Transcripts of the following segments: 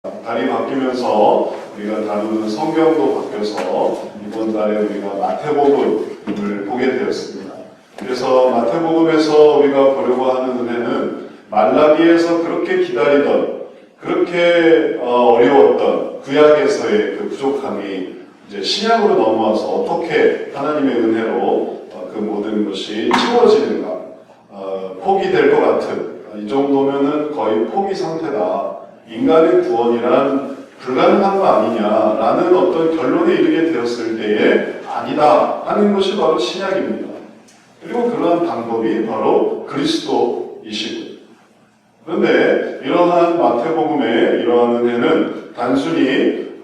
달이 바뀌면서 우리가 다루는 성경도 바뀌어서 이번 달에 우리가 마태복음을 보게 되었습니다. 그래서 마태복음에서 우리가 보려고 하는 은혜는 말라기에서 그렇게 기다리던, 그렇게 어려웠던 구약에서의 그 부족함이 이제 신약으로 넘어와서 어떻게 하나님의 은혜로 그 모든 것이 채워지는가, 포기될 것 같은, 이 정도면은 거의 포기 상태다. 인간의 구원이란 불가능한 거 아니냐라는 어떤 결론에 이르게 되었을 때에 아니다 하는 것이 바로 신약입니다. 그리고 그러한 방법이 바로 그리스도이시고, 그런데 이러한 마태복음의 이러한 은혜는 단순히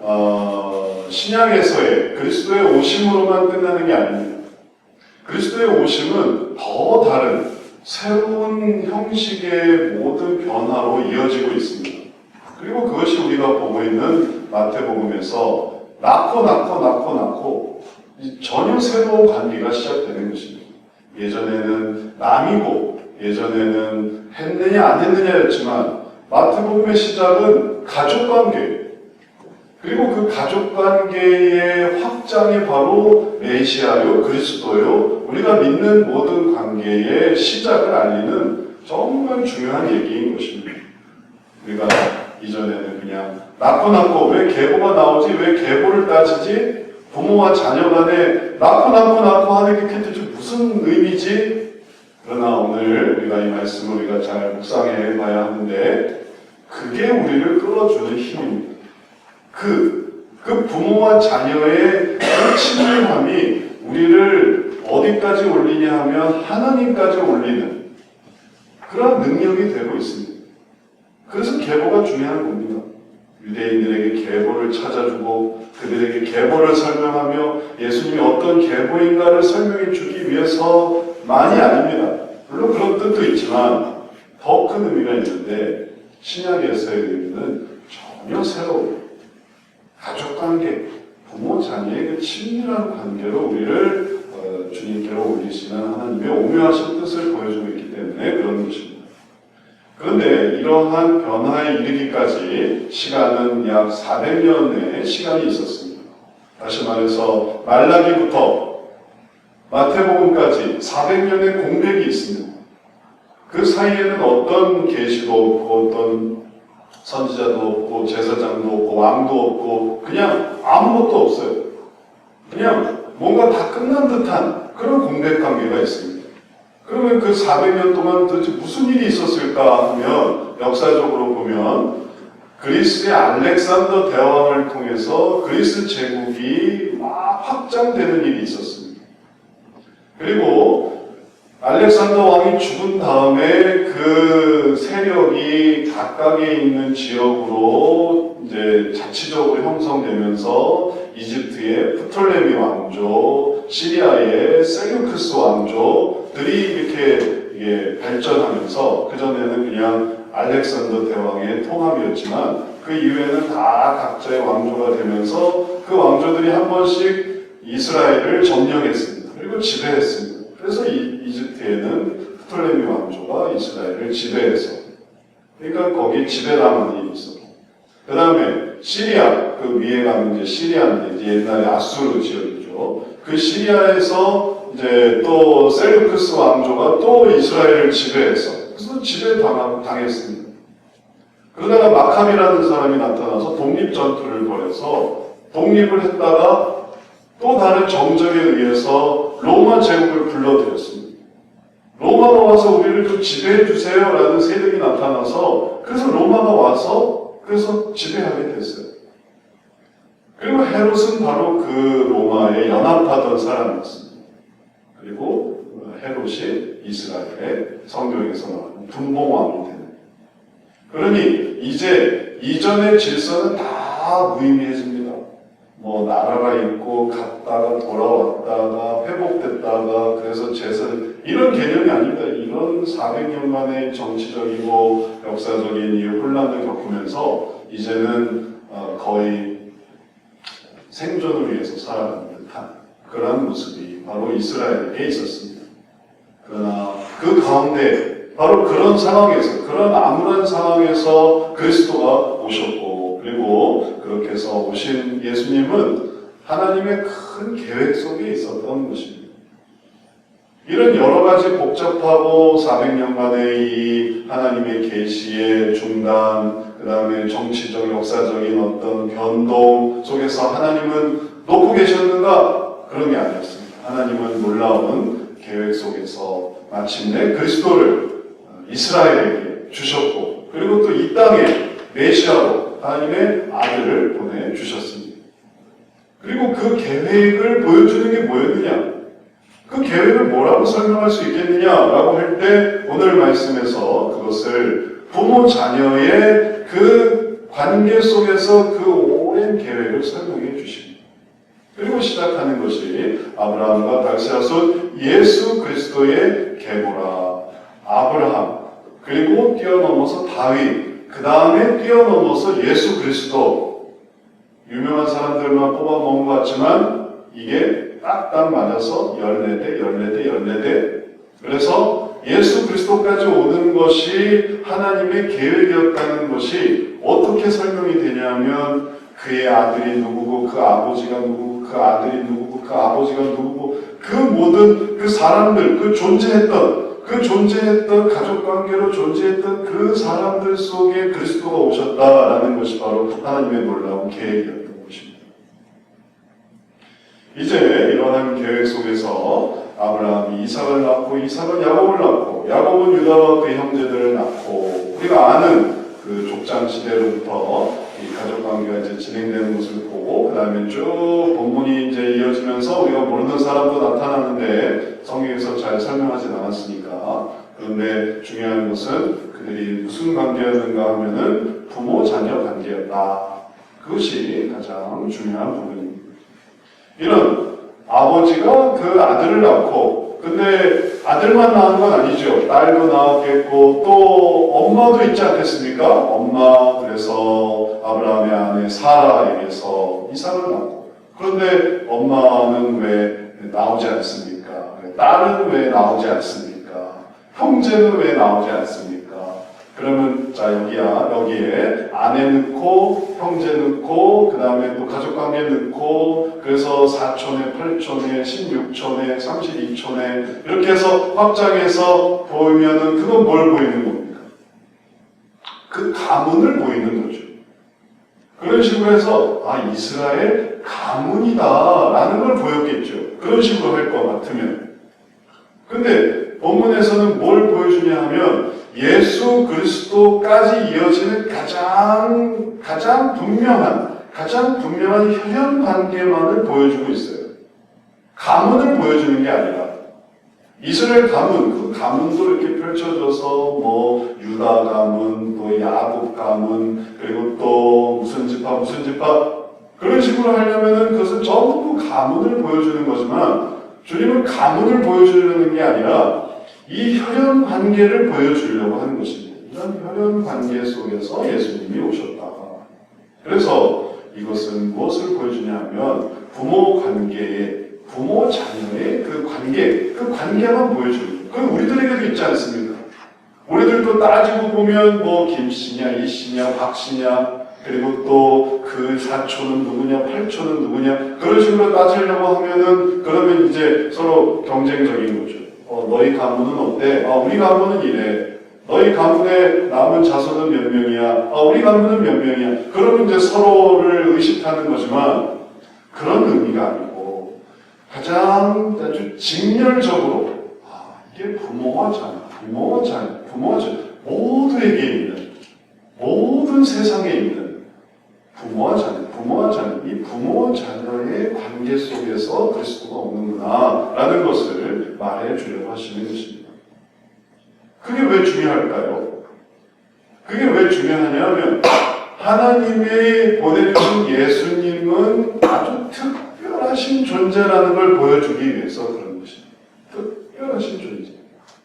신약에서의 그리스도의 오심으로만 끝나는 게 아닙니다. 그리스도의 오심은 더 다른 새로운 형식의 모든 변화로 이어지고 있습니다. 그리고 그것이 우리가 보고 있는 마태복음에서 낳고 전혀 새로운 관계가 시작되는 것입니다. 예전에는 남이고 예전에는 했느냐 안 했느냐였지만 마태복음의 시작은 가족관계, 그리고 그 가족관계의 확장이 바로 메시아요, 그리스도요, 우리가 믿는 모든 관계의 시작을 알리는 정말 중요한 얘기인 것입니다. 우리가 이전에는 그냥 낳고 왜 계보가 나오지? 왜 계보를 따지지? 부모와 자녀 간에 낳고 하는 게 도대체 무슨 의미지? 그러나 오늘 우리가 이 말씀을 우리가 잘 묵상해 봐야 하는데, 그게 우리를 끌어주는 힘입니다. 그 부모와 자녀의 그 친밀함이 우리를 어디까지 올리냐 하면 하나님까지 올리는 그런 능력이 되고 있습니다. 그래서 계보가 중요한 겁니다. 유대인들에게 계보를 찾아주고 그들에게 계보를 설명하며 예수님이 어떤 계보인가를 설명해 주기 위해서만이 아닙니다. 물론 그런 뜻도 있지만 더 큰 의미가 있는데, 신약에서의 의미는 전혀 새로운 가족관계, 부모 자녀의 그 친밀한 관계로 우리를 주님께로 올리시는 하나님의 오묘하신 뜻을 보여주고 있기 때문에 그런 것입니다. 그런데 이러한 변화에 이르기까지 시간은 약 400년의 시간이 있었습니다. 다시 말해서 말라기부터 마태복음까지 400년의 공백이 있습니다. 그 사이에는 어떤 계시도 없고 어떤 선지자도 없고 제사장도 없고 왕도 없고 그냥 아무것도 없어요. 그냥 뭔가 다 끝난 듯한 그런 공백 관계가 있습니다. 그러면 그 400년 동안 도대체 무슨 일이 있었을까 하면, 역사적으로 보면 그리스의 알렉산더 대왕을 통해서 그리스 제국이 막 확장되는 일이 있었습니다. 그리고 알렉산더 왕이 죽은 다음에 그 세력이 각각에 있는 지역으로 이제 자치적으로 형성되면서 이집트의 프톨레미 왕조, 시리아의 셀루크스 왕조들이 이렇게 발전하면서, 그전에는 그냥 알렉산더 대왕의 통합이었지만 그 이후에는 다 각자의 왕조가 되면서 그 왕조들이 한 번씩 이스라엘을 점령했습니다. 그리고 지배했습니다. 그래서 이집트에는 프톨레미 왕조가 이스라엘을 지배해서, 그러니까 거기 지배당하는 일이 있었고, 그 다음에 시리아, 그 위에 가면 이제 시리아인데 이제 옛날에 아수르 지역이죠. 그 시리아에서 이제 또 셀루크스 왕조가 또 이스라엘을 지배해서, 그래서 지배당했습니다. 그러다가 마카비라는 사람이 나타나서 독립전투를 벌여서 독립을 했다가 또 다른 정적에 의해서 로마 제국을 불러들였습니다. 로마가 와서 우리를 좀 지배해 주세요 라는 세력이 나타나서, 그래서 로마가 와서 그래서 지배하게 됐어요. 그리고 헤롯은 바로 그 로마에 연합하던 사람이었습니다. 그리고 헤롯이 이스라엘의 성경에서 나오는 분봉왕이 되는. 그러니 이제 이전의 질서는 다 무의미해집니다. 뭐 나라가 있고 갔다가 돌아왔다가 회복됐다가 그래서 이런 개념이 아닙니다. 이런 400년만의 정치적이고 역사적인 이 혼란을 겪으면서 이제는 거의 생존을 위해서 살아가는 듯한 그런 모습이 바로 이스라엘에게 있었습니다. 그러나 그 가운데 바로 그런 상황에서, 그런 암울한 상황에서 그리스도가 오셨고, 그리고 그렇게 해서 오신 예수님은 하나님의 큰 계획 속에 있었던 것입니다. 이런 여러 가지 복잡하고 400년간의 이 하나님의 계시의 중단, 그 다음에 정치적, 역사적인 어떤 변동 속에서 하나님은 놓고 계셨는가? 그런 게 아니었습니다. 하나님은 놀라운 계획 속에서 마침내 그리스도를 이스라엘에게 주셨고, 그리고 또 이 땅에 메시아로 하나님의 아들을 보내주셨습니다. 그리고 그 계획을 보여주는 게 뭐였느냐? 그 계획을 뭐라고 설명할 수 있겠느냐라고 할 때 오늘 말씀에서 그것을 부모 자녀의 그 관계 속에서 그 오랜 계획을 설명해 주십니다. 그리고 시작하는 것이 아브라함과 다윗 예수 그리스도의 계보라. 아브라함, 그리고 뛰어넘어서 다윗, 그 다음에 뛰어넘어서 예수 그리스도. 유명한 사람들만 뽑아먹은 것 같지만 이게 딱딱 맞아서 14대. 그래서 예수 그리스도까지 오는 것이 하나님의 계획이었다는 것이 어떻게 설명이 되냐면 그의 아들이 누구고 그 아버지가 누구고 그 아들이 누구고 그 아버지가 누구고 그 모든 그 사람들, 그 존재했던 가족관계로 존재했던 그 사람들 속에 그리스도가 오셨다라는 것이 바로 하나님의 놀라운 계획이었던 것입니다. 이제 이러한 계획 속에서 아브라함이 이삭을 낳고 이삭은 야곱을 낳고 야곱은 유다와 그의 형제들을 낳고 우리가 아는 그 족장 시대로부터 이 가족 관계가 이제 진행되는 것을 보고 그 다음에 쭉 본문이 이제 이어지면서 우리가 모르는 사람도 나타나는데 성경에서 잘 설명하지 않았으니까 그런데 중요한 것은 그들이 무슨 관계였는가 하면은 부모 자녀 관계였다. 그것이 가장 중요한 부분입니다. 이런 아버지가 그 아들을 낳고 근데 아들만 낳은 건 아니죠. 딸도 낳았겠고 또 엄마도 있지 않겠습니까? 엄마 그래서 아브라함의 아내 사라에게서 이삭을 낳고 그런데 엄마는 왜 나오지 않습니까? 딸은 왜 나오지 않습니까? 형제는 왜 나오지 않습니까? 그러면 자 여기에 아내 넣고 형제 넣고 그 다음에 또 가족관계 넣고 그래서 4촌에 8촌에 16촌에 32촌에 이렇게 해서 확장해서 보이면은 그건 뭘 보이는 겁니까? 그 가문을 보이는 거죠. 그런 식으로 해서 이스라엘 가문이다 라는 걸 보였겠죠. 그런 식으로 할 것 같으면. 근데 본문에서는 뭘 보여주냐 하면 예수 그리스도까지 이어지는 가장 분명한 혈연 관계만을 보여주고 있어요. 가문을 보여주는 게 아니라 이스라엘 가문, 그 가문도 이렇게 펼쳐져서 뭐 유다 가문, 또 야곱 가문, 그리고 또 무슨 지파 그런 식으로 하려면은 그것은 전부 가문을 보여주는 거지만 주님은 가문을 보여주려는 게 아니라 이 혈연 관계를 보여주려고 하는 것입니다. 이런 혈연 관계 속에서 예수님이 오셨다. 그래서 이것은 무엇을 보여주냐 하면 부모 자녀의 그 관계만 보여주는 거예요. 그건 우리들에게도 있지 않습니까? 우리들도 따지고 보면 뭐 김씨냐, 이씨냐, 박씨냐, 그리고 또 그 사촌은 누구냐, 팔촌은 누구냐, 그런 식으로 따지려고 하면은 그러면 이제 서로 경쟁적인 거죠. 너희 가문은 어때? 우리 가문은 이래. 너희 가문에 남은 자손은 몇 명이야? 우리 가문은 몇 명이야? 그러면 이제 서로를 의식하는 거지만 그런 의미가 아니고 가장 아주 직렬적으로 이게 부모와 자녀 모두에게 있는 모든 세상에 있는 부모와 자녀 이 부모와 자녀의 관계 속에서 그리스도가 오는구나 라는 것을 말해 주려고 하시는 것입니다. 그게 왜 중요할까요? 그게 왜 중요하냐면 하나님이 보내주신 예수님은 아주 특별하신 존재라는 걸 보여주기 위해서 그런 것입니다. 특별하신 존재.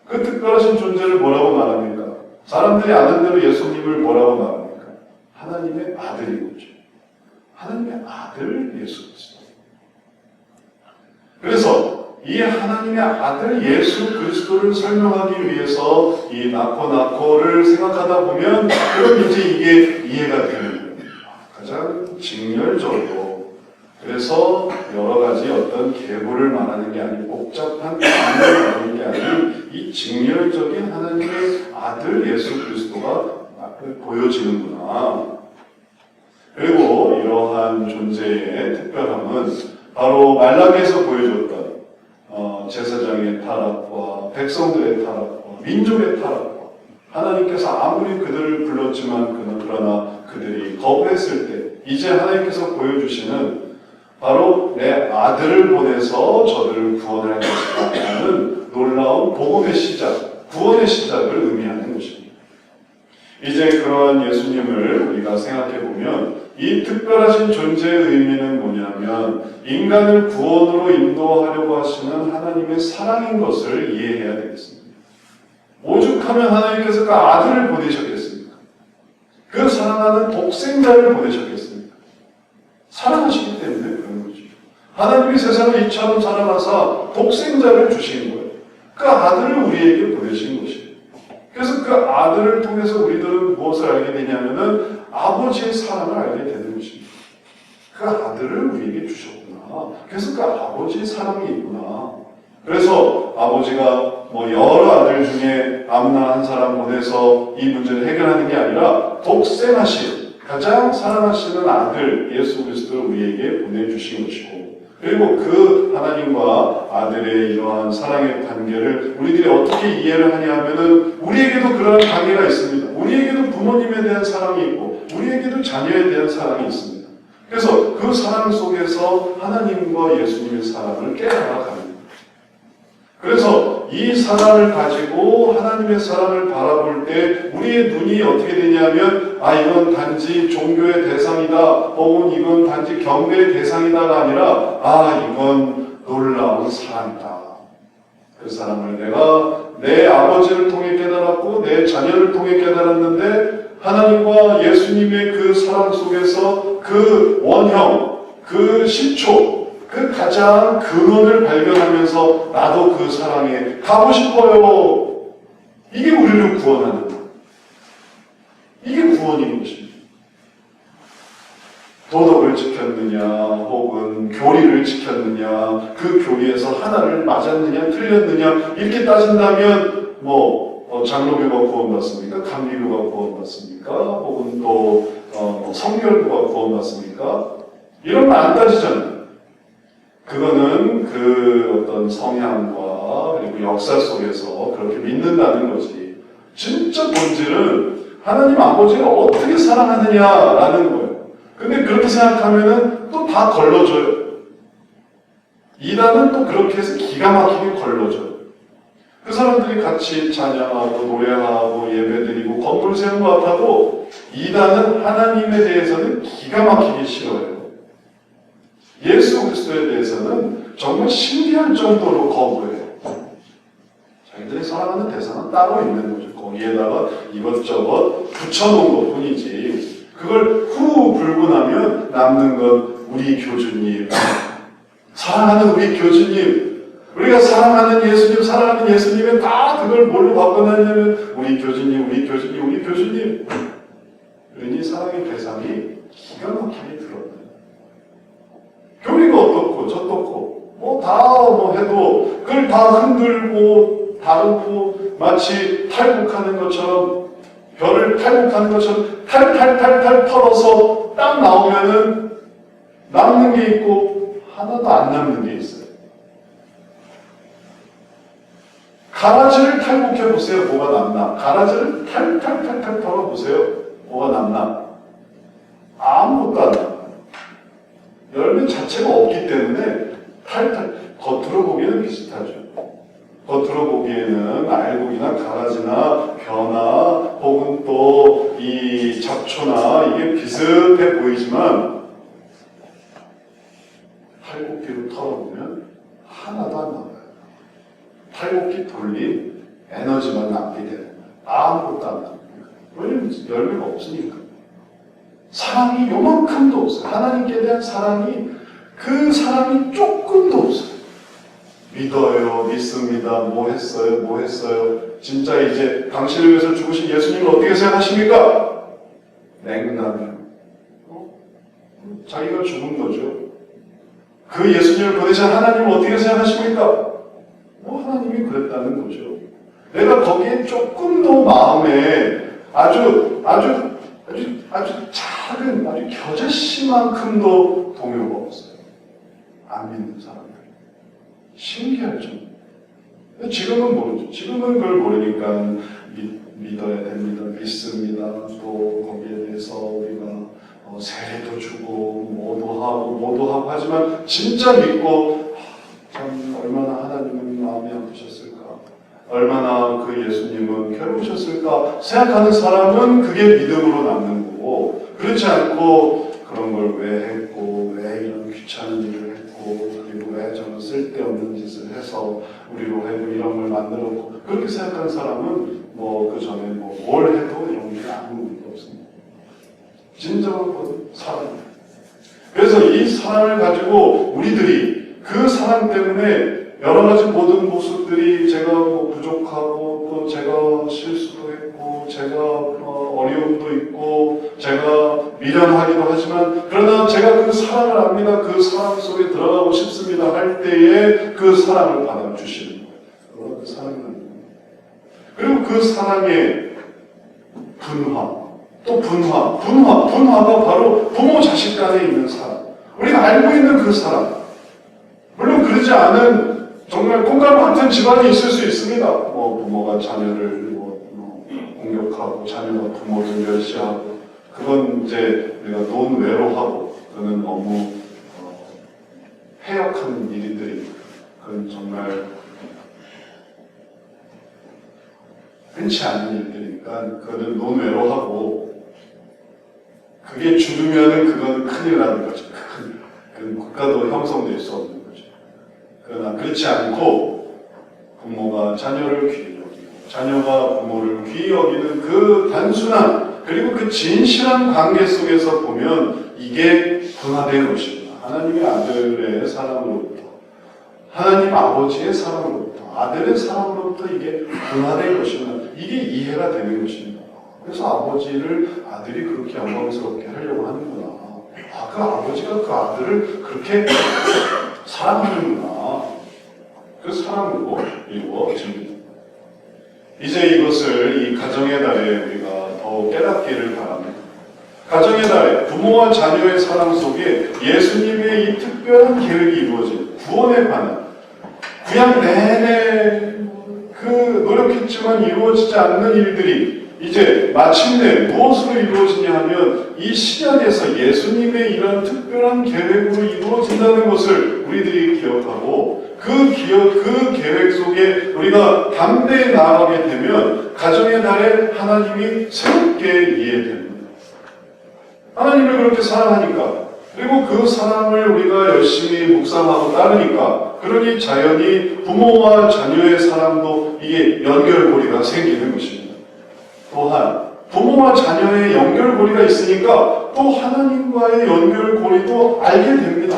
그 특별하신 존재를 뭐라고 말합니까? 사람들이 아는 대로 예수님을 뭐라고 말합니까? 하나님의 아들인 거죠. 하나님의 아들 예수 그리스도. 그래서 이 하나님의 아들 예수 그리스도를 설명하기 위해서 이 낳고를 생각하다 보면 그럼 이제 이게 이해가 되는 거예요. 가장 직렬적으로, 그래서 여러 가지 어떤 계보를 말하는 게 아니고 복잡한 관계를 말하는 게 아니고 이 직렬적인 하나님의 아들 예수 그리스도가 보여지는구나. 그리고 이러한 존재의 특별함은 바로 말라기에서 보여줬던 제사장의 타락과 백성들의 타락과 민족의 타락과 하나님께서 아무리 그들을 불렀지만 그러나 그들이 거부했을 때 이제 하나님께서 보여주시는 바로 내 아들을 보내서 저들을 구원할 것이다 라는 놀라운 복음의 시작, 구원의 시작을 의미하는 것입니다. 이제 그러한 예수님을 우리가 생각해 보면 이 특별하신 존재의 의미는 뭐냐면 인간을 구원으로 인도하려고 하시는 하나님의 사랑인 것을 이해해야 되겠습니다. 오죽하면 하나님께서 그 아들을 보내셨겠습니까? 그 사랑하는 독생자를 보내셨겠습니까? 사랑하시기 때문에 그런 거죠. 하나님이 세상을 이처럼 사랑하사 독생자를 주신 거예요. 그 아들을 우리에게 보내신 것이에요. 그래서 그 아들을 통해서 우리들은 무엇을 알게 되냐면은 아버지의 사랑을 알게 되는 것입니다. 그 아들을 우리에게 주셨구나. 그래서 그 아버지의 사랑이 있구나. 그래서 아버지가 여러 아들 중에 아무나 한 사람 보내서 이 문제를 해결하는 게 아니라 독생하신 가장 사랑하시는 아들 예수 그리스도를 우리에게 보내주신 것이고, 그리고 그 하나님과 아들의 이러한 사랑의 관계를 우리들이 어떻게 이해를 하냐 하면은 우리에게도 그런 관계가 있습니다. 우리에게도 부모님에 대한 사랑이 있고 우리에게도 자녀에 대한 사랑이 있습니다. 그래서 그 사랑 속에서 하나님과 예수님의 사랑을 깨달아갑니다. 그래서 이 사랑을 가지고 하나님의 사랑을 바라볼 때 우리의 눈이 어떻게 되냐면 이건 단지 종교의 대상이다 혹은 이건 단지 경배의 대상이다가 아니라 이건 놀라운 사랑이다. 그 사랑을 내가 내 아버지를 통해 깨달았고 내 자녀를 통해 깨달았는데 하나님과 예수님의 그 사랑 속에서 그 원형, 그 시초, 그 가장 근원을 발견하면서 나도 그 사랑에 가고 싶어요. 이게 우리를 구원하는 거예요. 이게 구원인 것입니다. 도덕을 지켰느냐 혹은 교리를 지켰느냐 그 교리에서 하나를 맞았느냐 틀렸느냐 이렇게 따진다면 장로교가 구원받습니까? 감리교가 구원받습니까? 혹은 또 성결교가 구원받습니까? 이런 거 안 따지잖아요. 그거는 그 어떤 성향과 그리고 역사 속에서 그렇게 믿는다는 거지. 진짜 본질은 하나님 아버지가 어떻게 사랑하느냐라는 거예요. 근데 그렇게 생각하면은 또 다 걸러줘요. 이단은 또 그렇게 해서 기가 막히게 걸러줘요. 그 사람들이 같이 찬양하고 노래하고 예배드리고 건물 세운 것 같아도 이단은 하나님에 대해서는 기가 막히게 싫어해요. 예수 그리스도에 대해서는 정말 신기할 정도로 거부해요. 자기들이 사랑하는 대상은 따로 있는 거죠. 거기에다가 이것저것 붙여놓은 것 뿐이지. 그걸 후 불문하면 남는 건 우리 교주님, 사랑하는 우리 교주님, 우리가 사랑하는 예수님, 사랑하는 예수님은 다 그걸 뭘로 바꿔놨냐면 우리 교주님, 우리 교주님, 우리 교주님. 그러니 사랑의 대상이 기가 막히게 들었다. 교리가 어떻고 저떻고 다 해도 그걸 다 흔들고 다루고 마치 탈북하는 것처럼 별을 탈북하는 것처럼 탈 털어서 딱 나오면은 남는 게 있고 하나도 안 남는 게 있어요. 가라지를 탈북해 보세요. 뭐가 남나? 가라지를 탈 털어보세요. 뭐가 남나? 아무것도 안 남아요. 열매 자체가 없기 때문에 겉으로 보기에는 비슷하죠. 겉으로 보기에는 알곡이나 가라지나 벼나 혹은 또 이 잡초나 이게 비슷해 보이지만 탈곡기로 털어보면 하나도 안 남아요. 탈곡기 돌린 에너지만 남게 되는 거예요. 아무것도 안 남아요. 왜냐면 열매가 없으니까. 사랑이 요만큼도 없어요. 하나님께 대한 사랑이 그 사랑이 조금도 없어요. 믿어요, 믿습니다, 뭐 했어요. 진짜 이제 당신을 위해서 죽으신 예수님을 어떻게 생각하십니까? 냉담이요. 자기가 죽은 거죠. 그 예수님을 보내신 하나님은 어떻게 생각하십니까? 하나님이 그랬다는 거죠. 내가 거기에 조금 더 마음에 아주 작은, 아주 겨자씨만큼도 동요가 없어요. 안 믿는 사람들. 신기하죠. 지금은 모르죠. 지금은 그걸 모르니까 믿어야 됩니다. 믿습니다. 또 거기에 대해서 우리가 세례도 주고 뭐도 하고 하지만 진짜 믿고 참 얼마나 하나님은 마음이 아프셨을까, 얼마나 그 예수님은 괴로우셨을까 생각하는 사람은 그게 믿음으로 남는 거고, 그렇지 않고 그런 걸 왜 했고, 왜 이런 귀찮은 일을 했고, 그리고 왜 저는 쓸데없는 짓을 해서 우리로 해도 이런 걸 만들었고, 그렇게 생각하는 사람은 그 전에 뭘 해도 이런 게 아무 의미가 없습니다. 진정한 건 사랑입니다. 그래서 이 사랑을 가지고 우리들이 그 사랑 때문에 여러 가지 모든 모습들이 제가 부족하고 또 제가 실수도 했고 제가 어려움도 있고 제가 미련하기도 하지만 그러나 제가 그 사랑을 압니다. 그 사랑 속에 들어가고 싶습니다. 할 때에 그 사랑을 받아주시는 거예요. 그 사랑은 그리고 그 사랑의 분화가 바로 부모 자식 간에 있는 사랑. 우리가 알고 있는 그 사랑. 물론 그러지 않은 정말 콩가루 같은 집안이 있을 수 있습니다. 부모가 자녀를 공격하고 자녀가 부모를 멸시하고 그건 이제 우리가 논외로하고 그거는 너무 해역한 일들이 그건 정말 흔치 않은 일들이니까 그거는 논외로 하고 그게 줄으면은 그건 큰일 나는 거죠. 그건 국가도 형성될 수 없는 거죠. 그러나 그렇지 않고 부모가 자녀를 귀히 여기고 자녀가 부모를 귀히 여기는 그 단순한 그리고 그 진실한 관계 속에서 보면 이게 분화된 것입니다. 하나님의 아들의 사랑으로부터 하나님 아버지의 사랑으로부터 아들의 사랑으로부터 이게 분화된 것입니다. 이게 이해가 되는 것입니다. 그래서 아버지를 아들이 그렇게 영광스럽게 하려고 하는구나. 그 아버지가 그 아들을 그렇게 사랑하는구나. 그 사랑으로 이루어집니다. 이제 이것을 이 가정의 달에 우리가 더 깨닫기를 바랍니다. 가정의 달에 부모와 자녀의 사랑 속에 예수님의 이 특별한 계획이 이루어진 구원에 관한 구약 내내 노력했지만 이루어지지 않는 일들이 이제 마침내 무엇으로 이루어지냐 하면 이 시간에서 예수님의 이런 특별한 계획으로 이루어진다는 것을 우리들이 기억하고 그 계획 속에 우리가 담대히 나아가게 되면 가정의 달에 하나님이 새롭게 이해됩니다. 하나님을 그렇게 사랑하니까 그리고 그 사랑을 우리가 열심히 묵상하고 따르니까 그러니 자연히 부모와 자녀의 사랑도 이게 연결고리가 생기는 것입니다. 또한 부모와 자녀의 연결고리가 있으니까 또 하나님과의 연결고리도 알게 됩니다.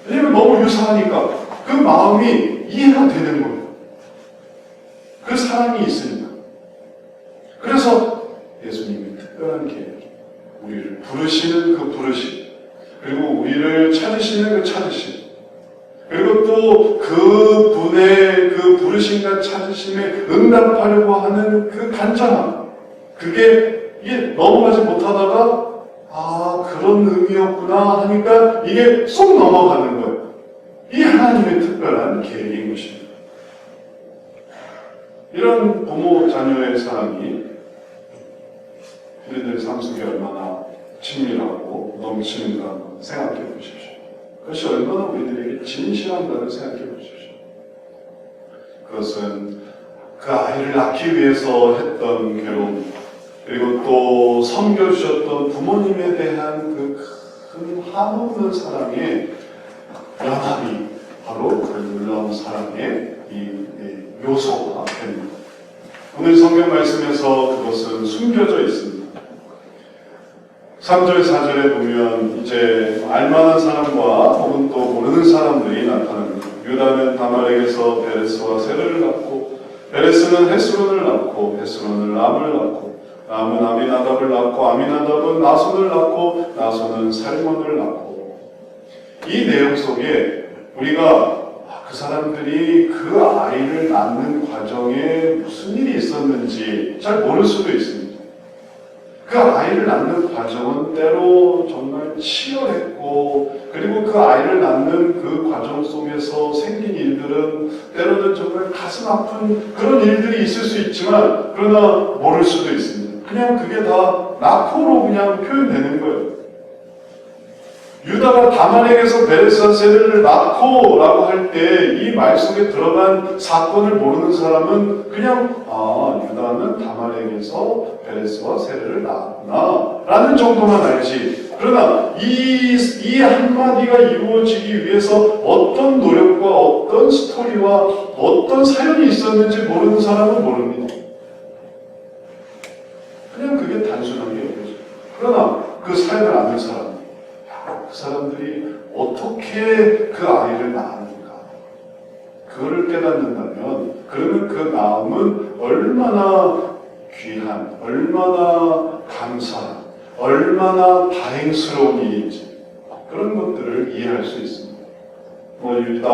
왜냐하면 너무 유사하니까 그 마음이 이해가 되는 거예요. 그 사랑이 있으니까. 그래서 예수님이 특별한 계획, 우리를 부르시는 그 부르심, 그리고 우리를 찾으시는 그 찾으심, 그리고 또 그분의 그 부르심과 찾으심에 응답하려고 하는 그 간절함, 이게 넘어가지 못하다가 그런 의미였구나 하니까 이게 쏙 넘어가는 거예요. 이게 하나님의 특별한 계획인 것입니다. 이런 부모 자녀의 사랑이 우리들의 삶 속에 얼마나 친밀하고 넘치는가 한번 생각해 보십시오. 그것이 얼마나 우리들에게 진실한가를 생각해 보십시오. 그것은 그 아이를 낳기 위해서 했던 괴로움, 그리고 또 섬겨주셨던 부모님에 대한 그 큰 한없는 사랑의 연합이 바로 그 놀라운 사랑의 이 요소가 됩니다. 오늘 성경 말씀에서 그것은 숨겨져 있습니다. 3절, 4절에 보면 이제 알만한 사람과 혹은 또 모르는 사람들이 나타납니다. 유다는 다말에게서 베레스와 세르를 낳고 베레스는 헤스론을 낳고 헤스론은 람을 낳고 람은 아미나답을 낳고 아미나답은 나손을 낳고 나손은 살몬을 낳고 이 내용 속에 우리가 그 사람들이 그 아이를 낳는 과정에 무슨 일이 있었는지 잘 모를 수도 있습니다. 그 아이를 낳는 과정은 때로 정말 치열했고 그리고 그 아이를 낳는 그 과정 속에서 생긴 일들은 때로는 정말 가슴 아픈 그런 일들이 있을 수 있지만 그러나 모를 수도 있습니다. 그냥 그게 다 낙호로 그냥 표현되는 거예요. 유다가 다말에게서 베레스와 세레를 낳고라고 할 때 이 말 속에 들어간 사건을 모르는 사람은 그냥 유다는 다말에게서 베레스와 세레를 낳았구나 라는 정도만 알지. 그러나 이 한마디가 이루어지기 위해서 어떤 노력과 어떤 스토리와 어떤 사연이 있었는지 모르는 사람은 모릅니다. 그냥 그게 단순한 게 여겨져요. 그러나 그 사연을 아는 사람, 그 사람들이 어떻게 그 아이를 낳았는가 그거를 깨닫는다면 그러면 그 낳음은 얼마나 귀한, 얼마나 감사한, 얼마나 다행스러운 일인지 그런 것들을 이해할 수 있습니다. 유다,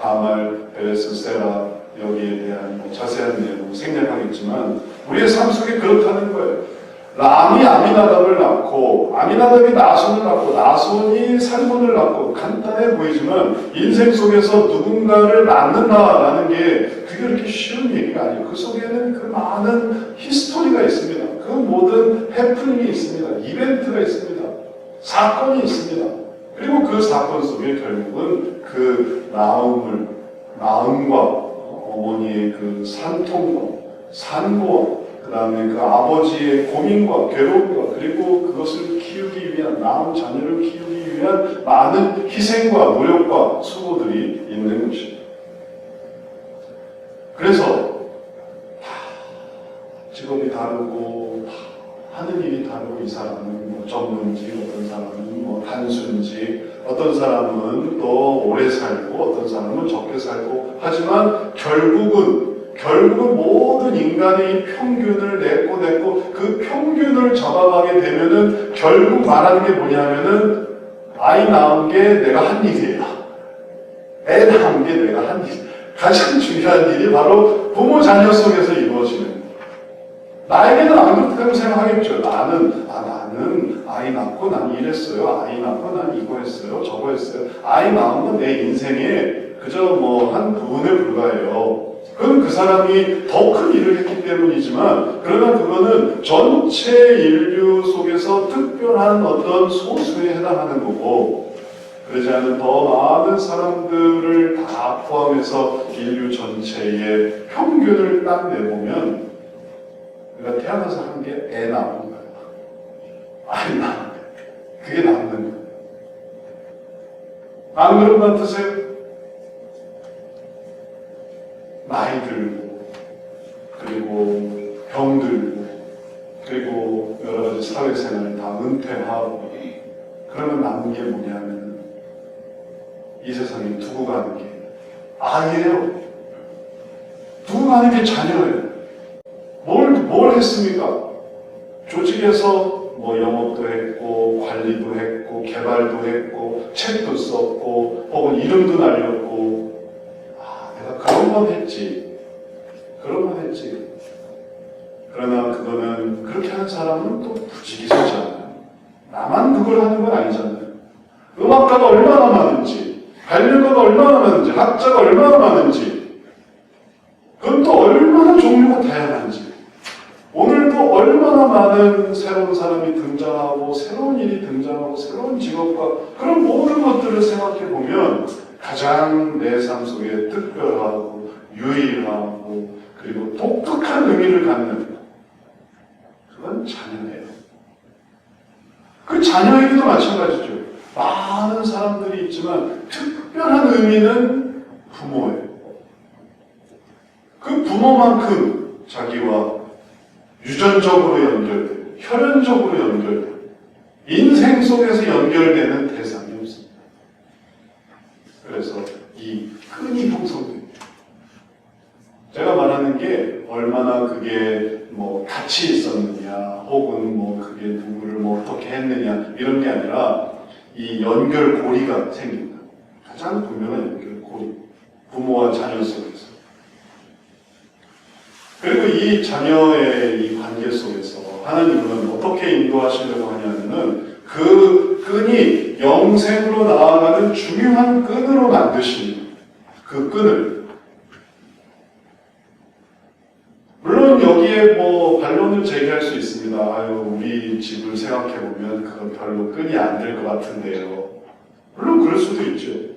다말, 베레스, 세라 여기에 대한 자세한 내용은 생략하겠지만 우리의 삶 속에 그렇다는 거예요. 람이 아미나답을 낳고 아미나답이 나손을 낳고 나손이 살몬을 낳고 간단해 보이지만 인생 속에서 누군가를 낳는다라는 게 그게 그렇게 쉬운 얘기가 아니에요. 그 속에는 그 많은 히스토리가 있습니다. 그 모든 해프닝이 있습니다. 이벤트가 있습니다. 사건이 있습니다. 그리고 그 사건 속에 결국은 그 낳음과 어머니의 그 산통과 산고와 그 다음에 그 아버지의 고민과 괴로움과 그리고 그것을 키우기 위한 낳은 자녀를 키우기 위한 많은 희생과 노력과 수고들이 있는 것입니다. 그래서 직업이 다르고 하는 일이 다르고 이 사람은 전문직, 어떤 사람은 단순직, 어떤 사람은 또 오래 살고 어떤 사람은 적게 살고 하지만 결국은 모든 인간의 평균을 냈고 그 평균을 잡아가게 되면은 결국 말하는 게 뭐냐면은 아이 낳은 게 내가 한 일이에요. 애 낳은 게 내가 한 일. 가장 중요한 일이 바로 부모 자녀 속에서 이루어지는 거예요. 나에게는 안 그렇다고 생각하겠죠. 나는 아이 낳고 난 이랬어요. 아이 낳고 난 이거 했어요. 저거 했어요. 아이 낳은 건 내 인생에 그저 한 부분에 불과해요. 그건 그 사람이 더 큰 일을 했기 때문이지만 그러나 그거는 전체 인류 속에서 특별한 어떤 소수에 해당하는 거고 그러지 않은 더 많은 사람들을 다 포함해서 인류 전체의 평균을 딱 내보면 우리가 태어나서 한 게 애 낳은 거예요. 아이 낳은 거예요. 그게 낳는 거예요. 안 그런 것 같으세요? 나이 들고 그리고 병 들고 그리고 여러 가지 사회생활을 다 은퇴하고 그러면 남은 게 뭐냐면 이 세상에 두고 가는 게 아이예요. 두고 가는 게 자녀예요. 뭘 했습니까? 조직에서 영업도 했고 관리도 했고 개발도 했고 책도 썼고 혹은 이름도 날렸고 내가 그런 건 했지. 그러나 그거는 그렇게 하는 사람은 또 부지기수지 않아요. 나만 그걸 하는 건 아니잖아요. 음악가가 얼마나 많은지, 발명가가 얼마나 많은지, 학자가 얼마나 많은지, 그건 또 얼마나 종류가 다양한지, 오늘도 얼마나 많은 새로운 사람이 등장하고, 새로운 일이 등장하고, 새로운 직업과 그런 모든 것들을 생각해 보면 가장 내 삶 속에 특별하고, 유일하고, 그리고 독특한 의미를 갖는 그건 자녀예요. 그 자녀에게도 마찬가지죠. 많은 사람들이 있지만 특별한 의미는 부모예요. 그 부모만큼 자기와 유전적으로 연결되고 혈연적으로 연결되고 인생 속에서 연결되는 대상이 없습니다. 그래서 이 끈이 형성됩니다. 제가 말하는 게 얼마나 그게 뭐 같이 있었느냐, 혹은 뭐 그게 누구를 뭐 어떻게 했느냐 이런 게 아니라 이 연결고리가 생긴다. 가장 분명한 연결고리. 부모와 자녀 속에서. 그리고 이 자녀의 이 관계 속에서 하나님은 어떻게 인도하시려고 하냐면은 그 끈이 영생으로 나아가는 중요한 끈으로 만드십니다. 그 끈을. 물론 여기에 뭐 반론을 제기할 수 있습니다. 아유, 우리 집을 생각해보면 그건 별로 끈이 안 될 것 같은데요. 물론 그럴 수도 있죠.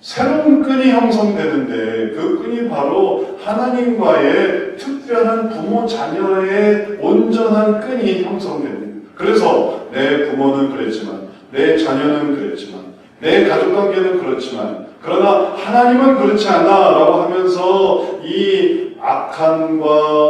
새로운 끈이 형성되는데 그 끈이 바로 하나님과의 특별한 부모 자녀의 온전한 끈이 형성됩니다. 그래서 내 부모는 그랬지만, 내 자녀는 그랬지만, 내 가족관계는 그렇지만, 그러나 하나님은 그렇지 않아 라고 하면서 이 악함과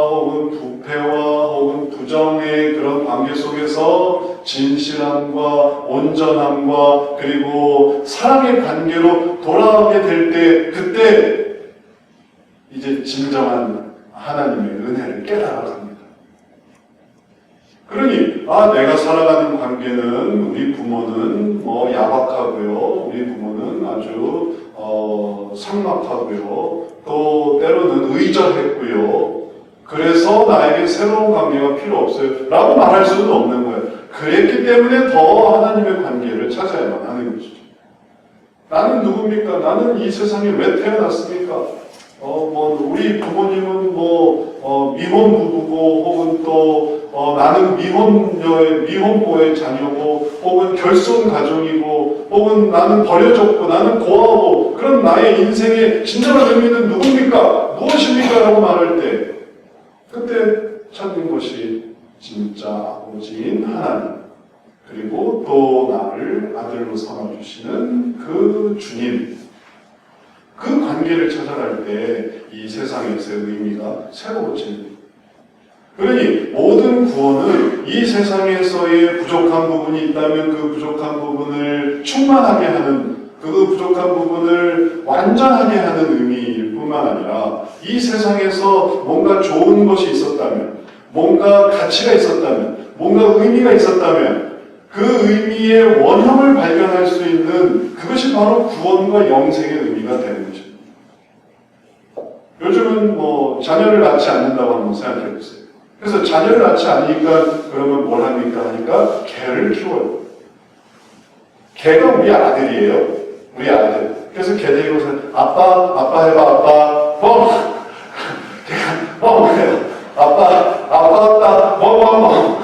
혹은 부패와 혹은 부정의 그런 관계 속에서 진실함과 온전함과 그리고 사랑의 관계로 돌아오게 될 때, 그때 이제 진정한 하나님의 은혜를 깨달아갑니다. 그러니 내가 살아가는 관계는 우리 부모는 뭐 야박하고요, 우리 부모는 아주 삭막하고요, 또 때로는 의절했고요. 그래서 나에게 새로운 관계가 필요 없어요 라고 말할 수는 없는 거예요. 그랬기 때문에 더 하나님의 관계를 찾아야만 하는 것이죠. 나는 누굽니까? 나는 이 세상에 왜 태어났습니까? 우리 부모님은 미혼 부부고, 혹은 또, 나는 미혼모의 자녀고, 혹은 결손 가족이고, 혹은 나는 버려졌고, 나는 고아고, 그럼 나의 인생의 진정한 의미는 누굽니까? 무엇입니까? 라고 말할 때, 그때 찾는 것이 진짜 아버지인 하나님, 그리고 또 나를 아들로 삼아주시는 그 주님, 그 관계를 찾아갈 때 이 세상에서의 의미가 새로워집니다. 그러니 모든 구원은 이 세상에서의 부족한 부분이 있다면 그 부족한 부분을 충만하게 하는, 그 부족한 부분을 완전하게 하는 의미일 뿐만 아니라 이 세상에서 뭔가 좋은 것이 있었다면, 뭔가 가치가 있었다면, 뭔가 의미가 있었다면 그 의미의 원형을 발견할 수 있는 그것이 바로 구원과 영생의 의미가 되는 것입니다. 요즘은 자녀를 낳지 않는다고 한번 생각해 보세요. 그래서 자녀를 낳지 않으니까 그러면 뭘 합니까? 하니까 개를 키워요. 개가 우리 아들이에요. 우리 아들. 그래서 개 데리고서 아빠 해봐, 아빠. 뻥! 개가 뻥! 해요. 아빠 왔다. 뻥!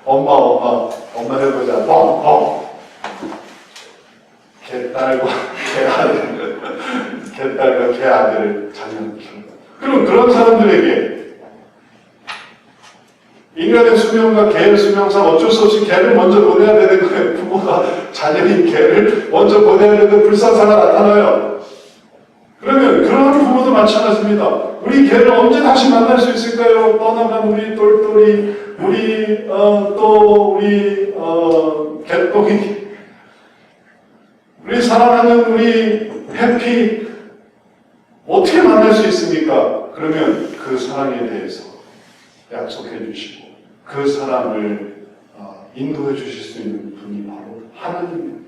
엄마 해보자. 뻥! 개딸과 개아들. 개딸과 개아들을 자녀를 키운다. 그럼 그런 사람들에게 인간의 수명과 개의 수명상 어쩔 수 없이 개를 먼저 보내야 되는 거예요. 부모가 자녀인 개를 먼저 보내야 되는 불상사가 나타나요. 그러면 그런 부모도 마찬가지입니다. 우리 개를 언제 다시 만날 수 있을까요? 떠나간 우리 똘똘이, 우리 개똥이, 우리 사랑하는 우리 해피, 어떻게 만날 수 있습니까? 그러면 그 사랑에 대해서 약속해 주시고 그 사람을 인도해 주실 수 있는 분이 바로 하나님입니다.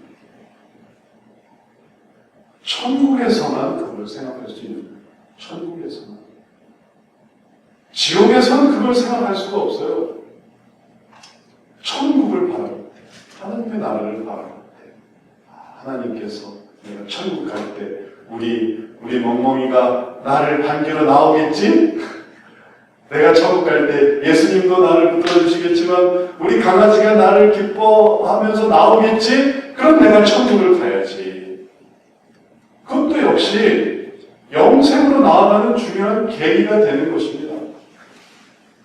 천국에서만 그걸 생각할 수 있는 거예요. 천국에서만. 지옥에서는 그걸 생각할 수가 없어요. 천국을 바라볼 때, 하나님의 나라를 바라볼 때, 하나님께서 내가 천국 갈 때 우리 멍멍이가 나를 반기러 나오겠지? 내가 천국 갈 때 예수님도 나를 붙들어주시겠지만 우리 강아지가 나를 기뻐하면서 나오겠지? 그럼 내가 천국을 가야지. 그것도 역시 영생으로 나아가는 중요한 계기가 되는 것입니다.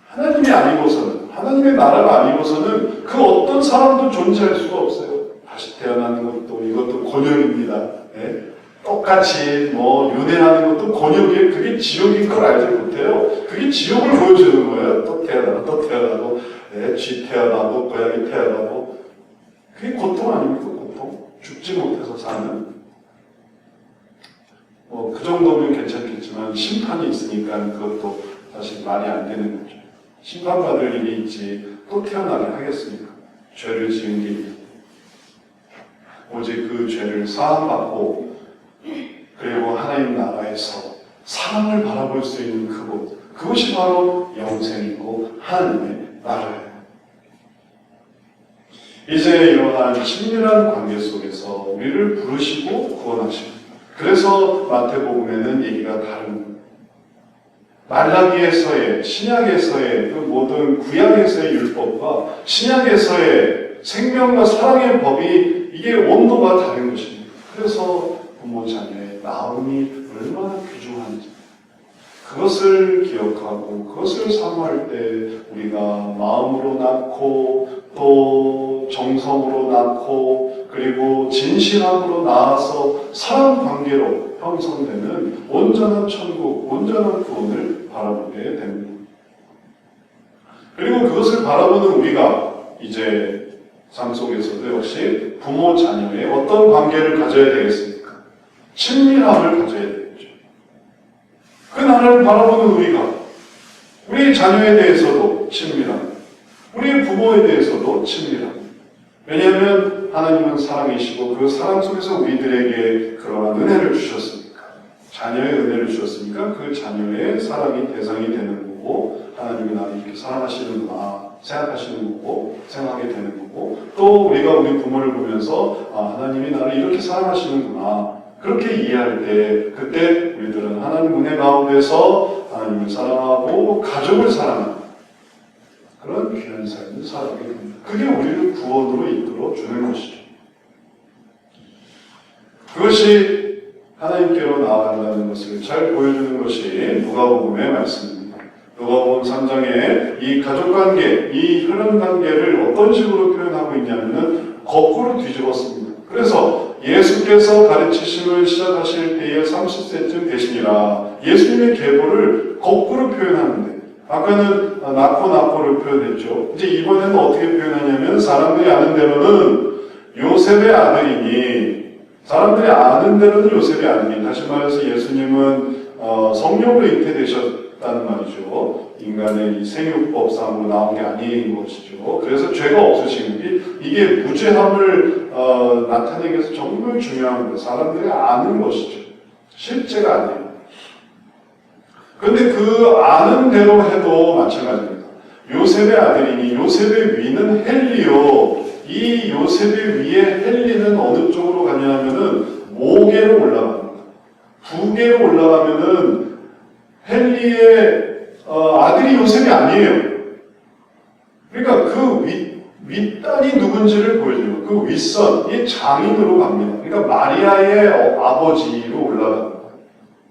하나님이 아니고서는, 하나님의 나라가 아니고서는 그 어떤 사람도 존재할 수가 없어요. 다시 태어나는 것도 이것도 곤욕입니다. 네? 똑같이 윤회하는 것도 곤욕이에요. 그게 지옥인 걸 알지 못해요. 그게 지옥을 보여주는 거예요. 또 태어나고, 쥐 태어나고, 고양이 태어나고. 그게 고통 아닙니까? 고통. 죽지 못해서 사는. 그 정도면 괜찮겠죠. 있지만 심판이 있으니까 그것도 사실 말이 안 되는 거죠. 심판받을 일이 있지 또 태어나게 하겠습니까? 죄를 지은 게 있는데. 오직 그 죄를 사함받고 그리고 하나님 나라에서 사랑을 바라볼 수 있는 그것이 바로 영생이고 하나님의 나라예요. 이제 이러한 친밀한 관계 속에서 우리를 부르시고 구원하십니다. 그래서 마태복음에는 얘기가 다른 거예요. 말라기에서의 신약에서의 그 모든 구약에서의 율법과 신약에서의 생명과 사랑의 법이 이게 온도가 다른 것입니다. 그래서 부모 자녀의 나음이 얼마나 귀중한지 그것을 기억하고 그것을 사모할 때 우리가 마음으로 낳고 또 정성으로 낳고 그리고 진실함으로 낳아서 사랑 관계로 형성되는 온전한 천국, 온전한 구원을 바라보게 됩니다. 그리고 그것을 바라보는 우리가 이제 삶 속에서도 역시 부모 자녀의 어떤 관계를 가져야 되겠습니까? 친밀함을 가져야 되겠죠. 그 나라를 바라보는 우리가 우리 자녀에 대해서도 친밀함, 우리 부모에 대해서도 친밀함. 왜냐하면 하나님은 사랑이시고 그 사랑 속에서 우리들에게 그러한 은혜를 주셨으니까, 자녀의 은혜를 주셨으니까 그 자녀의 사랑이 대상이 되는 거고, 하나님이 나를 이렇게 사랑하시는구나 생각하시는 거고 생각하게 되는 거고, 또 우리가 우리 부모를 보면서 하나님이 나를 이렇게 사랑하시는구나 그렇게 이해할 때, 그때 우리들은 하나님 은혜 가운데서 하나님을 사랑하고 가족을 사랑하는 그런 귀한 삶을 살아가게 됩니다. 그게 우리를 구원으로 이끌어 주는 것이죠. 그것이 하나님께로 나아간다는 것을 잘 보여주는 것이 누가복음의 말씀입니다. 누가복음 3장에 이 가족관계, 이 혈연관계를 어떤 식으로 표현하고 있냐면 거꾸로 뒤집었습니다. 그래서 예수께서 가르치심을 시작하실 때에 30세쯤 되시니라, 예수님의 계보를 거꾸로 표현하는데, 아까는 낳고를 표현했죠. 이제 이번에는 어떻게 표현하냐면, 사람들이 아는 대로는 요셉의 아들이니, 사람들이 아는 대로는 요셉의 아들이니, 다시 말해서 예수님은 성령으로 잉태되셨다는 말이죠. 인간의 이 생육법상으로 나온 게 아닌 것이죠. 그래서 죄가 없으신 게, 이게 무죄함을 나타내기 위해서 정말 중요한 거예요. 사람들이 아는 것이죠. 실제가 아니에요. 그런데 그 아는 대로 해도 마찬가지입니다. 요셉의 아들이니, 요셉의 위는 헬리요. 이 요셉의 위에 헬리는 어느 쪽으로 가냐면은 모계로 올라갑니다. 부계로 올라가면은 헬리의 아들이 요셉이 아니에요. 그러니까 그 윗단이 누군지를 보여줘요. 그 윗선, 이 장인으로 갑니다. 그러니까 마리아의 아버지로 올라갑니다.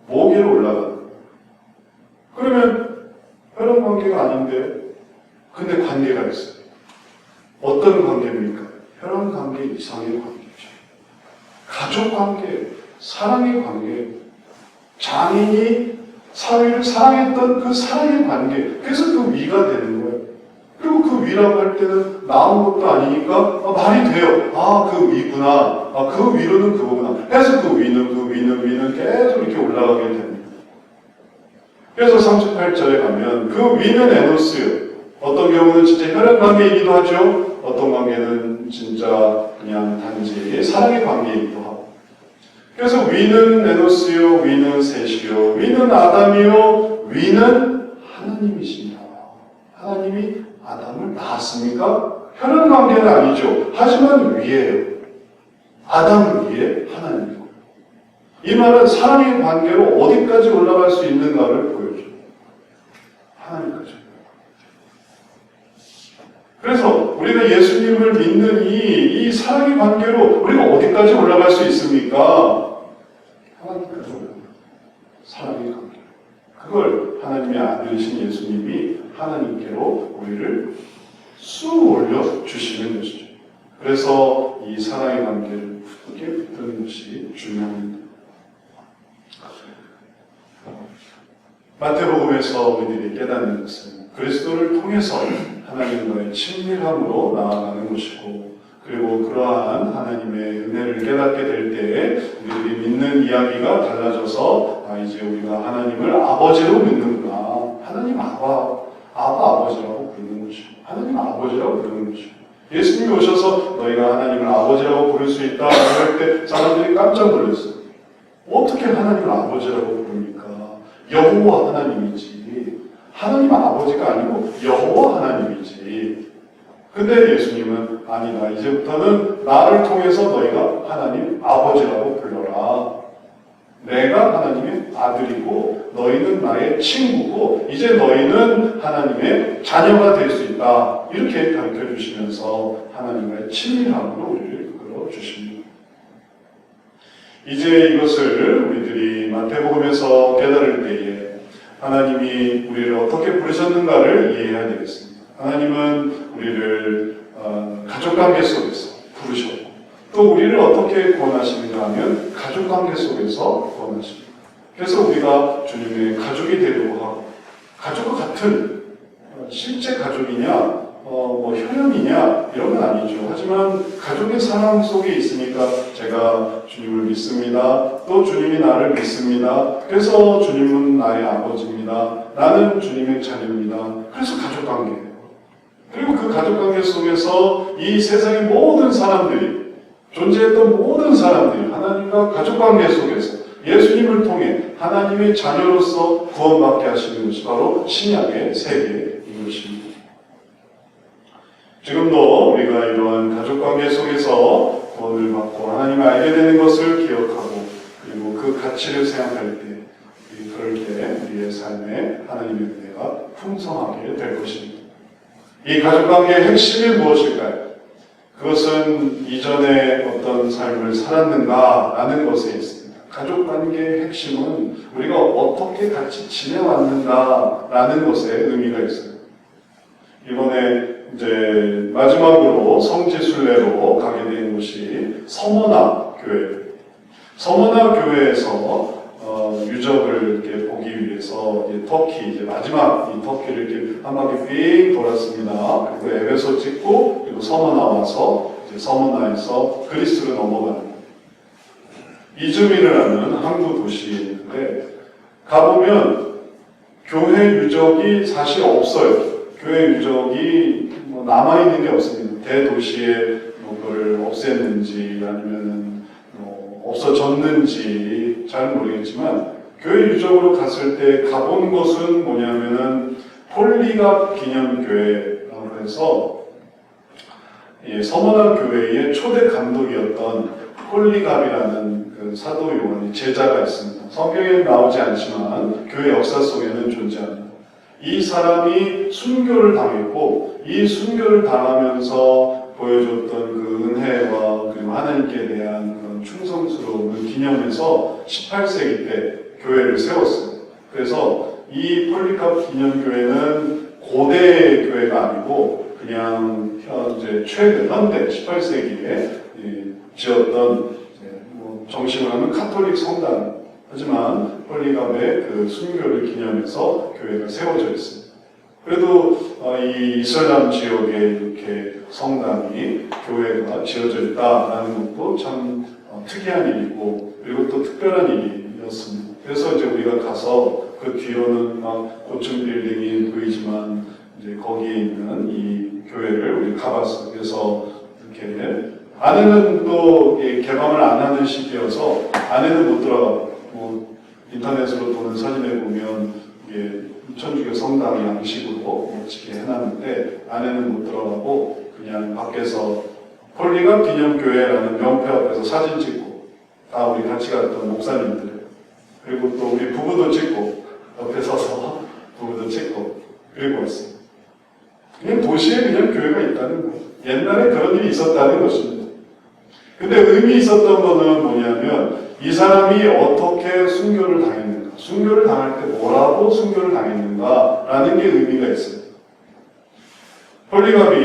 모계로 올라갑니다. 그러면 혈연 관계가 아닌데, 근데 관계가 있어요. 어떤 관계입니까? 혈연 관계 이상의 관계죠. 가족 관계, 사랑의 관계, 장인이 사위를 사랑했던 그 사랑의 관계, 그래서 그 위가 되는 거예요. 그리고 그 위라고 할 때는 나온 것도 아니니까 말이 돼요. 그 위구나. 그 위로는 그거구나. 그래서 그 위는 계속 이렇게 올라가게 됩니다. 그래서 38절에 가면 그 위는 에노스요. 어떤 경우는 진짜 혈연 관계이기도 하죠. 어떤 관계는 진짜 그냥 단지 사랑의 관계이기도 하고. 그래서 위는 에노스요, 위는 셋이요, 위는 아담이요, 위는 하나님이십니다. 하나님이 아담을 낳았습니까? 혈연 관계는 아니죠. 하지만 위에요. 아담 위에 하나님이고. 이 말은 사랑의 관계로 어디까지 올라갈 수 있는가를 보여줘요. 하나님까지. 그래서 우리가 예수님을 믿는 이 사랑의 관계로 우리가 어디까지 올라갈 수 있습니까? 하나님까지 올라갑니다. 사랑의 관계. 그걸 하나님의 아들이신 예수님이 하나님께로 우리를 쑥 올려주시는 것이죠. 그래서 이 사랑의 관계를 굳게 붙드는 것이 중요합니다. 마태복음에서 우리들이 깨닫는 것은 그리스도를 통해서 하나님과의 친밀함으로 나아가는 것이고, 그리고 그러한 하나님의 은혜를 깨닫게 될 때 우리들이 믿는 이야기가 달라져서 이제 우리가 하나님을 아버지로 믿는구나. 하나님 아버지라고 부르는 것이고 하나님 아버지라고 부르는 것이고 예수님이 오셔서 너희가 하나님을 아버지라고 부를 수 있다 할 때 사람들이 깜짝 놀랐어요. 어떻게 하나님을 아버지라고 부릅니까? 여호와 하나님이지. 하나님 아버지가 아니고 여호와 하나님이지. 근데 예수님은 아니다. 이제부터는 나를 통해서 너희가 하나님 아버지라고 불러라. 내가 하나님의 아들이고 너희는 나의 친구고 이제 너희는 하나님의 자녀가 될 수 있다. 이렇게 가르쳐 주시면서 하나님과의 친밀함으로 우리를 이끌어 주십니다. 이제 이것을 우리들이 마태복음에서 깨달을 때에 하나님이 우리를 어떻게 부르셨는가를 이해해야 되겠습니다. 하나님은 우리를 가족관계 속에서 부르셨고 또 우리를 어떻게 구원하시는가 하면 가족관계 속에서 구원하십니다. 그래서 우리가 주님의 가족이 되려고 하고 가족과 같은 실제 가족이냐 혈연이냐 이런 건 아니죠. 하지만 가족의 사랑 속에 있으니까 제가 주님을 믿습니다. 또 주님이 나를 믿습니다. 그래서 주님은 나의 아버지입니다. 나는 주님의 자녀입니다. 그래서 가족관계예요. 그리고 그 가족관계 속에서 이 세상의 모든 사람들이 존재했던 모든 사람들이 하나님과 가족관계 속에서 예수님을 통해 하나님의 자녀로서 구원받게 하시는 것이 바로 신약의 세계인 것입니다. 지금도 우리가 이러한 가족관계 속에서 구원을 받고 하나님을 알게 되는 것을 기억하고 그리고 그 가치를 생각할 때 그럴 때 우리의 삶에 하나님의 은혜가 풍성하게 될 것입니다. 이 가족관계의 핵심이 무엇일까요? 그것은 이전에 어떤 삶을 살았는가라는 것에 있습니다. 가족관계의 핵심은 우리가 어떻게 같이 지내왔는가라는 것에 의미가 있어요. 이번에 이제 마지막으로 성지순례로 가게 된 곳이 서머나 교회. 서머나 교회에서 유적을 이렇게 보기 위해서 터키 이제 마지막 이 터키를 이렇게 한 바퀴 삥 돌았습니다. 그리고 에베소 찍고 그리고 서머나 와서 이제 서머나에서 그리스로 넘어가는 이즈미르라는 항구 도시인데 가보면 교회 유적이 사실 없어요. 교회 유적이 남아있는 게 없습니다. 대도시에 그걸 없앴는지 아니면 없어졌는지 잘 모르겠지만 교회 유적으로 갔을 때 가본 곳은 뭐냐면은 폴리갑 기념교회라고 해서 서머나 교회의 초대 감독이었던 폴리갑이라는 그 사도 요한의 제자가 있습니다. 성경에 나오지 않지만 교회 역사 속에는 존재합니다. 이 사람이 순교를 당했고 이 순교를 당하면서 보여줬던 그 은혜와 그리고 하나님께 대한 그런 충성스러움을 기념해서 18세기 때 교회를 세웠어요. 그래서 이 폴리캅 기념교회는 고대 교회가 아니고 그냥 이제 최근 현대 18세기에 지었던 정식으로 하면 카톨릭 성당 하지만 폴리갑의 그 순교를 기념해서 교회가 세워져 있습니다. 그래도 이 이슬람 지역에 이렇게 성당이 교회가 지어져 있다라는 것도 참 특이한 일이고 그리고 또 특별한 일이었습니다. 그래서 이제 우리가 가서 그 뒤로는 막 고층 빌딩이 보이지만 이제 거기에 있는 이 교회를 우리 가봤어요. 그래서 이렇게 안에는 또 개방을 안 하는 시기여서 안에는 못 들어가고 인터넷으로 보는 사진에 보면 이게 천주교 성당 양식으로 멋지게 해놨는데 안에는 못 들어가고 그냥 밖에서 폴리갑 기념교회라는 명패 앞에서 사진 찍고 다 우리 같이 갔던 목사님들 그리고 또 우리 부부도 찍고 옆에 서서 부부도 찍고 그리고 왔어요. 그냥 도시에 그냥 교회가 있다는 거예요. 옛날에 그런 일이 있었다는 것입니다. 근데 의미 있었던 거는 뭐냐면 이 사람이 어떻게 순교를 당했는가, 순교를 당할 때 뭐라고 순교를 당했는가라는 게 의미가 있어요. 폴리갑이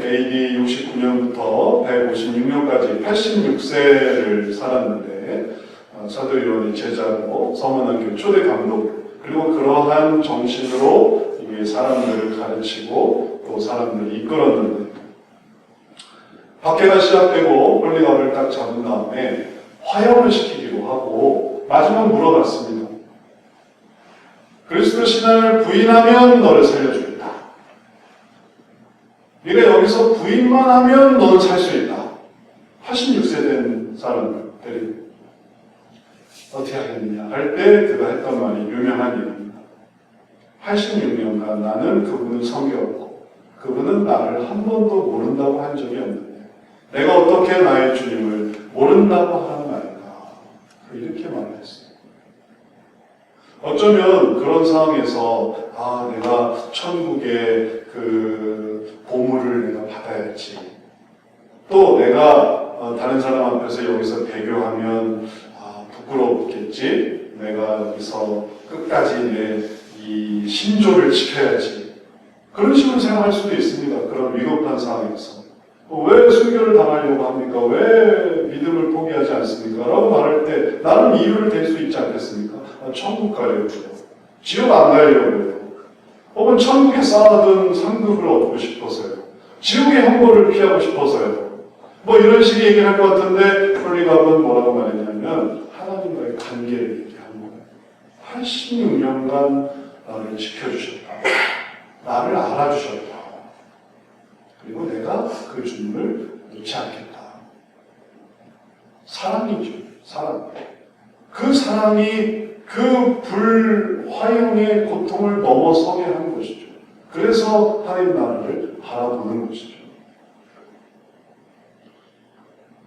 AD 69년부터 156년까지 86세를 살았는데 사도 요한의 제자로 서머나교 초대 감독 그리고 그러한 정신으로 이게 사람들을 가르치고 또 사람들을 이끌었는데 박해가 시작되고 홀리갑을 딱 잡은 다음에 화형을 시키기로 하고 마지막 물어봤습니다. 그리스도 신앙을 부인하면 너를 살려주겠다. 네가 여기서 부인만 하면 너는 살 수 있다. 86세 된 사람들이 어떻게 하겠느냐 할 때 그가 했던 말이 유명한 일입니다. 86년간 나는 그분을 섬겼고 그분은 나를 한 번도 모른다고 한 적이 없는데 내가 어떻게 나의 주님을 모른다고 하는 말인가. 이렇게 말을 했어요. 어쩌면 그런 상황에서 내가 천국의 그 보물을 내가 받아야지. 또 내가 다른 사람 앞에서 여기서 배교하면 부끄럽겠지. 내가 여기서 끝까지 내 이 신조를 지켜야지. 그런 식으로 생각할 수도 있습니다. 그런 위급한 상황에서. 왜 순교를 당하려고 합니까? 왜 믿음을 포기하지 않습니까? 라고 말할 때 나는 이유를 댈 수 있지 않겠습니까? 천국 가려고요. 지옥 안 가려고요. 혹은 천국에 쌓아둔 상급을 얻고 싶어서요. 지옥의 형벌을 피하고 싶어서요. 이런 식의 얘기를 할 것 같은데 홀리갑은 뭐라고 말했냐면 하나님과의 관계를 얘기하는 거예요. 86년간 나를 지켜주셨다. 나를 알아주셨다. 그리고 내가 그 주님을 놓지 않겠다. 사랑이죠. 사랑. 그 사랑이 그 불화형의 고통을 넘어서게 하는 것이죠. 그래서 하나님 나라를 바라보는 것이죠.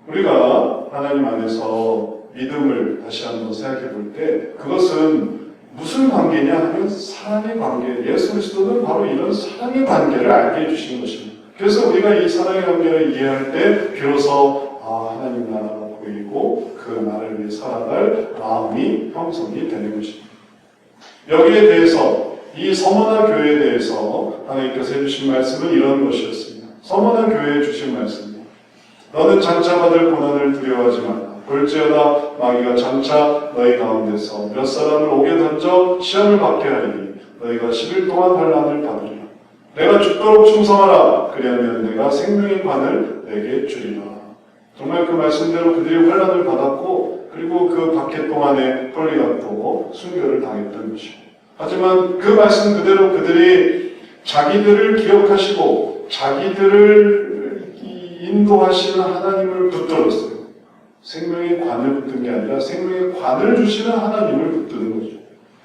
우리가 하나님 안에서 믿음을 다시 한번 생각해 볼 때 그것은 무슨 관계냐 하면 사랑의 관계. 예수 그리스도는 바로 이런 사랑의 관계를 알게 해주신 것입니다. 그래서 우리가 이 사랑의 관계를 이해할 때 비로소 하나님 나라가 보이고 그 나라를 위해 살아갈 마음이 형성이 되는 것입니다. 여기에 대해서 이 서머나 교회에 대해서 하나님께서 해주신 말씀은 이런 것이었습니다. 서머나 교회에 주신 말씀입니다. 너는 장차 받을 고난을 두려워하지 말라. 볼지어다 마귀가 장차 너희 가운데서 몇 사람을 옥에 던져 시험을 받게 하리니 너희가 10일 동안 환난을 받으리라. 내가 죽도록 충성하라. 그리하면 내가 생명의 관을 내게 주리라. 정말 그 말씀대로 그들이 환난을 받았고 그리고 그 박해 동안에 홀리갑도 순교를 당했던 것이고 하지만 그 말씀 그대로 그들이 자기들을 기억하시고 자기들을 인도하시는 하나님을 붙들었어요. 생명의 관을 붙든 게 아니라 생명의 관을 주시는 하나님을 붙드는 거죠.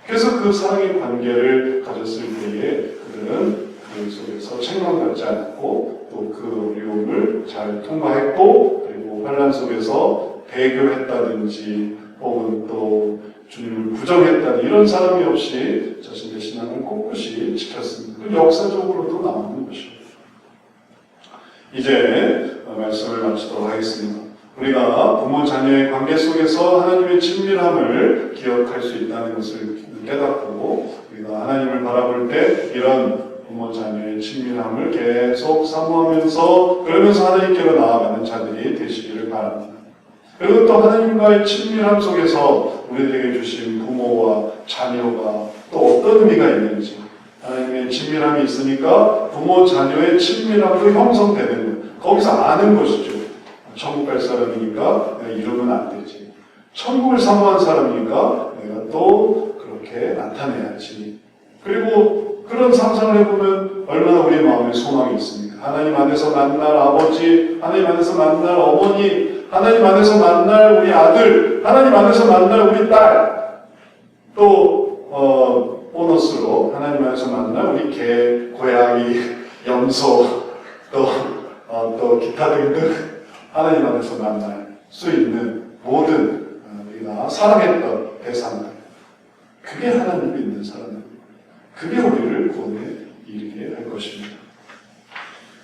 그래서 그 사랑의 관계를 가졌을 때에 그들은 그 속에서 책망받지 않았고 또 그 어려움을 잘 통과했고 그리고 환난 속에서 배교했다든지 혹은 또 주님을 부정했다는 이런 사람이 없이 자신의 신앙을 꼿꼿이 지켰습니다. 그 역사적으로도 나오는 것입니다. 이제 말씀을 마치도록 하겠습니다. 우리가 부모 자녀의 관계 속에서 하나님의 친밀함을 기억할 수 있다는 것을 깨닫고 우리가 하나님을 바라볼 때 이런 부모 자녀의 친밀함을 계속 사모하면서 그러면서 하나님께로 나아가는 자들이 되시기를 바랍니다. 그리고 또 하나님과의 친밀함 속에서 우리들에게 주신 부모와 자녀가 또 어떤 의미가 있는지 하나님의 친밀함이 있으니까 부모 자녀의 친밀함도 형성되는 거예요. 거기서 아는 것이죠. 천국 갈 사람이니까 내가 이러면 안 되지. 천국을 사모한 사람이니까 내가 또 그렇게 나타내야지. 그리고 그런 상상을 해보면 얼마나 우리 마음에 소망이 있습니까? 하나님 안에서 만날 아버지, 하나님 안에서 만날 어머니, 하나님 안에서 만날 우리 아들, 하나님 안에서 만날 우리 딸, 또 보너스로 하나님 안에서 만날 우리 개, 고양이, 염소, 또 기타 등등 하나님 안에서 만날 수 있는 모든 우리가 사랑했던 대상들, 그게 하나님을 믿는 사람입니다. 그게 우리를 구원에 이르게 할 것입니다.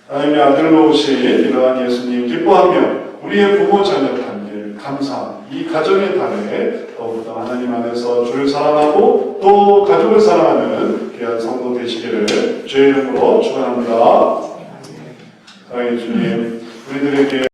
하나님의 아들로 오신 이러한 예수님 기뻐하며 우리의 부모 자녀 관계를 감사하는 이 가정의 달에 더욱더 하나님 안에서 주를 사랑하고 또 가족을 사랑하는 귀한 성도 되시기를 주의 이름으로 축원합니다. 사랑의 주님, 우리들에게